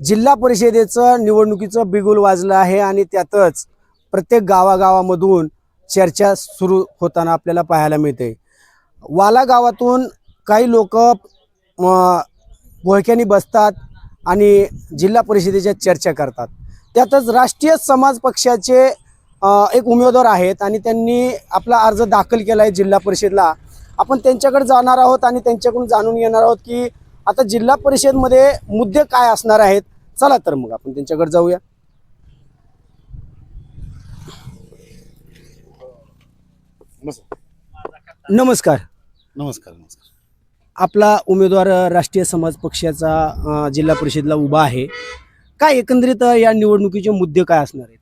जिल्हा परिषदेचं निवडणुकीचं बिगुल वाजलं आहे आणि त्यातच प्रत्येक गावागावामधून चर्चा सुरू होताना आपल्याला पाहायला मिळते। वाला गावातून काही लोक घोळक्यानी बसतात आणि जिल्हा परिषदेच्या चर्चा करतात। त्यातच राष्ट्रीय समाज पक्षाचे एक उमेदवार आहेत आणि त्यांनी आपला अर्ज दाखल केला आहे जिल्हा परिषदला। आपण त्यांच्याकडे जाणार आहोत आणि त्यांच्याकडून जाणून घेणार आहोत की आता जिल्हा परिषदमध्ये मुद्दे काय असणार आहेत। चला तर मग आपण त्यांच्याकडे जाऊया। नमस्कार। नमस्कार। आपला उमेदवार राष्ट्रीय समाज पक्षाचा जिल्हा परिषदला उभा आहे। काय एकंदरीत या निवडणुकीचे मुद्दे काय असणार आहेत?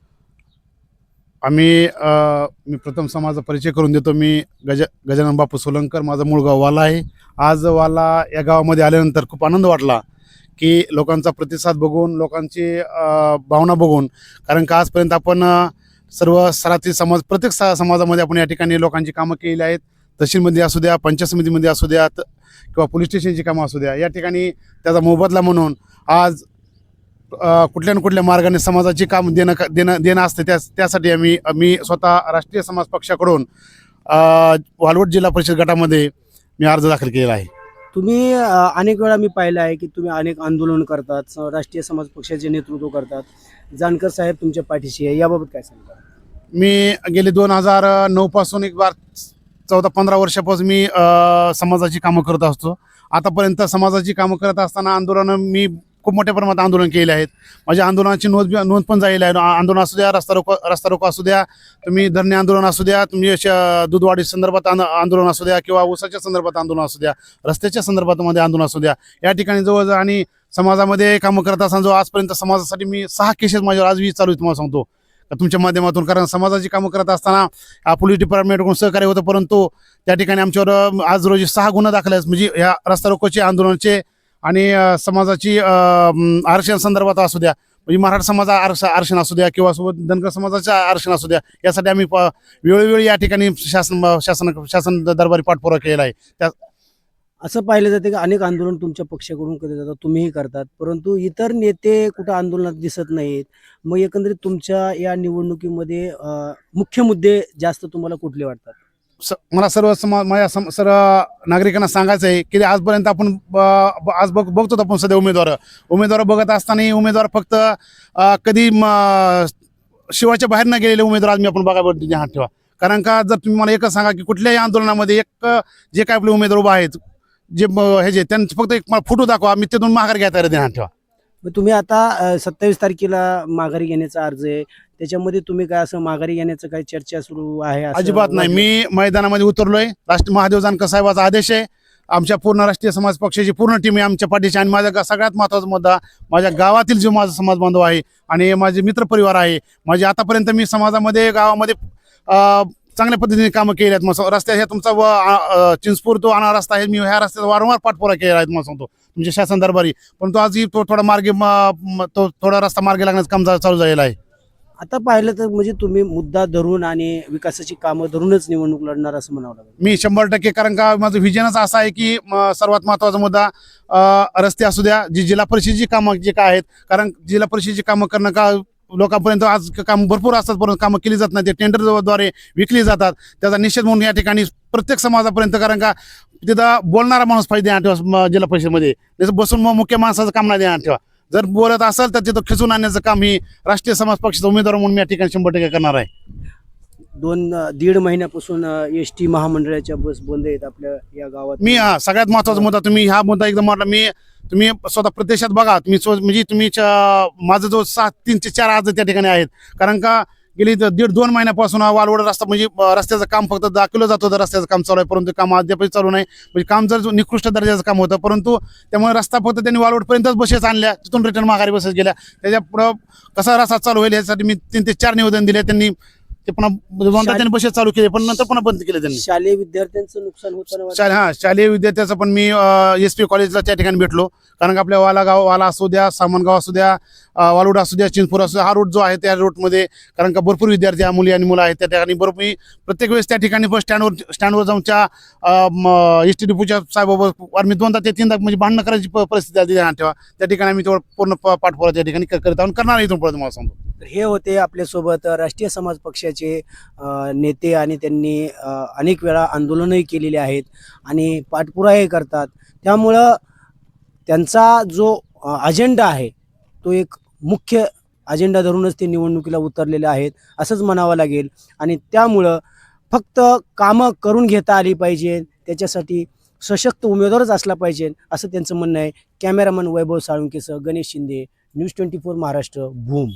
मी प्रथम समाजाचा परिचय करून देतो। मी गजानन बापू सोलंकर, माझा मूळ गाव वाला आहे। आज वाला या गावामध्ये आल्यानंतर खूप आनंद वाटला की लोकांचा प्रतिसाद बघून, लोकांची भावना बघून, कारण का आजपर्यंत आपण सर्व स्तरातील समाज, प्रत्येक समाजामध्ये आपण या ठिकाणी लोकांची कामं केलेली आहेत। तहसीलमध्ये असू द्या, पंचायत समितीमध्ये असू द्या किंवा पोलीस स्टेशनची कामं असू द्या, या ठिकाणी त्याचा मोबदला म्हणून आज कुठल्या ना कुठल्या मार्गाने समाजाची काम देणं असते। त्यासाठी मी स्वतः राष्ट्रीय समाज पक्षाकडून वालवड जिल्हा परिषद गटामध्ये मी अर्ज दाखल केलेला आहे। तुम्ही अनेक वेळा मी पाहिलं आहे की तुम्ही अनेक आंदोलन करतात, राष्ट्रीय समाज पक्षाचे नेतृत्व करतात। जानकर साहेब तुमच्या पाठीशी आहे, याबाबत काय सांगता? मी गेले 2009 पासून एक बार 14-15 वर्षापासून मी समाजाची कामं करत असतो। आतापर्यंत समाजाची कामं करत असताना आंदोलन मी खूप मोठ्या प्रमाणात आंदोलन केले आहेत। माझ्या आंदोलनाची नोंद पण झालेली आहे। आंदोलन असू द्या, रस्ता रोको असू द्या, तुम्ही धरणे आंदोलन असू द्या, तुम्ही दूधवाढी संदर्भात आंदोलन असू द्या किंवा ऊसाच्या संदर्भात आंदोलन असू द्या, रस्त्याच्या संदर्भात आंदोलन असू द्या, या ठिकाणी जवळ आणि समाजामध्ये कामं करत असताना जो आजपर्यंत समाजासाठी मी 6 केसेस माझ्यावर आजही चालू आहे। तुम्हाला सांगतो तुमच्या माध्यमातून, कारण समाजाची कामं करत असताना पोलीस डिपार्टमेंटकडून सहकार्य होतं, परंतु त्या ठिकाणी आमच्यावर आज रोजी 6 गुन्हे दाखल आहेत। म्हणजे या रस्ता रोकोचे, आंदोलनाचे आणि समाजाची आरक्षण संदर्भात असू द्या, म्हणजे मराठा समाजा आरक्षण असू द्या किंवा सोबत धनगर समाजाचं आरक्षण असू द्या, यासाठी आम्ही वेळोवेळी या ठिकाणी शासन दरबारी पाठपुरावा केलेला आहे। त्या असं पाहिलं जाते की अनेक आंदोलन तुमच्या पक्षाकडून केले जातात, तुम्हीही करतात, परंतु इतर नेते कुठं आंदोलनात दिसत नाहीत। मग एकंदरीत तुमच्या या निवडणुकीमध्ये मुख्य मुद्दे जास्त तुम्हाला कुठले वाटतात? मला माझ्या सर्व नागरिकांना सांगायचं आहे की आजपर्यंत आपण आज बघतो आपण सध्या उमेदवार बघत असताना उमेदवार फक्त कधी शिवाच्या बाहेर न गेलेले उमेदवार आज मी आपण बघायला ध्यानात ठेवा। कारण का जर तुम्ही मला एकच सांगा की कुठल्याही आंदोलनामध्ये जे काय आपले उमेदवार उभा आहेत, जे त्यांचं फक्त एक मला फोटो दाखवा, मी तिथून माघार घ्यायला ध्यानात ठेवा। तुम्ही आता 27 तारखेला माघारी घेण्याचा अर्ज आहे, त्याच्यामध्ये तुम्ही काय असं माघारी घेण्याचं काही चर्चा सुरू आहे? अजिबात नाही। मी मैदानामध्ये उतरलोय। महादेव जानकर साहेबाचा आदेश आहे। आमच्या पूर्ण राष्ट्रीय समाज पक्षाची पूर्ण टीम आहे आमच्या पाठीशी। आणि माझा सगळ्यात महत्त्वाचा मुद्दा, माझ्या गावातील जो माझा समाज बांधव आहे आणि माझे मित्र परिवार आहे, माझे आतापर्यंत मी समाजामध्ये, गावामध्ये चांगल्या पद्धतीने कामं केली आहेत। मग रस्त्या हे तुमचा चिंचपूर तो आणा रस्ता आहे, मी ह्या रस्त्याचा वारंवार पाठपुरावा केला आहे, मला सांगतो तुमच्या शासन दरबारी, परंतु आजही तो थोडा रस्ता मार्गे लागण्याचं काम चालू झालेला आहे। आता पाहिलं तर म्हणजे तुम्ही मुद्दा धरून आणि विकासाची कामं धरूनच निवडणूक लढणार असं म्हणावं लागेल? मी 100%, कारण का माझं व्हिजनच असं आहे की सर्वात महत्त्वाचा मुद्दा रस्ते असू द्या, जिल्हा परिषदेची कामं जे काय आहेत, कारण जिल्हा परिषदेची कामं करणं का लोकांपर्यंत आज काम भरपूर असतात, परंतु कामं केली जात नाही, ते टेंडरद्वारे विकली जातात। त्याचा निषेध म्हणून या ठिकाणी प्रत्येक समाजापर्यंत, कारण का तिथं बोलणारा माणूस पाहिजे ध्यानात ठेवा जिल्हा परिषदेमध्ये, त्याचं बसून मुख्य माणसाचं काम नाही ध्यानात ठेवा। जर बोलत असेल तर तिथं खिचून आणण्याचं काम ही राष्ट्रीय समाज पक्षाचा उमेदवार म्हणून मी या ठिकाणी 100% करणार आहे। 2-1.5 महिन्यापासून एसटी महामंडळाच्या बस बंद आहेत आपल्या या गावात। मी सगळ्यात महत्त्वाचा मुद्दा, तुम्ही हा मुद्दा एकदम म्हटला, तुम्ही स्वतः प्रत्यक्षात बघा, म्हणजे तुम्ही माझं जो 3 ते 4 आज त्या ठिकाणी आहेत, कारण का गेली 1.5-2 महिन्यापासून वालवड रस्ता, म्हणजे रस्त्याचं काम फक्त दाखवलं जात होतं, रस्त्याचं काम चालू आहे, परंतु काम अद्यापही चालू नाही। म्हणजे काम जर निकृष्ट दर्जाचं काम होतं, परंतु त्यामुळे रस्ता फक्त त्यांनी वालवडपर्यंतच बसेस आणल्या, तिथून रिटर्न माघारी बसेस गेल्या। त्याच्या पुढं कसा रस्ता चालू होईल यासाठी मी 3 ते 4 निवेदन दिले। त्यांनी ते पुन्हा दोनदा त्यांनी बसेस चालू केले पण नंतर पुन्हा बंद केले त्यांनी. शालेय विद्यार्थ्यांचं नुकसान होताना वाटतं. शालेय विद्यार्थ्याचं पण मी SP कॉलेजला त्या ठिकाणी भेटलो, कारण का आपल्या वाला असू द्या, सामनगाव असू द्या, वालुडा असू द्या, चिंचपूर असू द्या, हा रूट जो आहे त्या रूटमध्ये कारण का भरपूर विद्यार्थी मुली आणि मुलं आहेत त्या ठिकाणी. बरोबर मी प्रत्येक वेळेस त्या ठिकाणी बस स्टँडवर जाऊन SD डिपोच्या साहेबाबरोबर मी 2दा ते 3दा म्हणजे भांडणं करायची परिस्थिती आली ठेवा. त्या ठिकाणी आम्ही तेवढं पूर्ण पाठपुरावा त्या ठिकाणी करत आहोत, करणार इथून पुढे तुम्हाला सांगतो. तर हे होते आपल्यासोबत राष्ट्रीय समाज पक्षाचे नेते आणि त्यांनी अनेक वेळा आंदोलनही केलेली आहेत आणि पाठपुरावाही करतात. त्यामुळं त्यांचा जो अजेंडा आहे तो एक मुख्य अजेंडा धरूनच ते निवडणुकीला उतरलेले आहेत असंच म्हणावं लागेल. आणि त्यामुळं फक्त कामं करून घेता आली पाहिजे, त्याच्यासाठी सशक्त उमेदवारच असला पाहिजे असं त्यांचं म्हणणं आहे. कॅमेरामन वैभव साळुंकेसह गणेश शिंदे, न्यूज 24 महाराष्ट्र, भूम.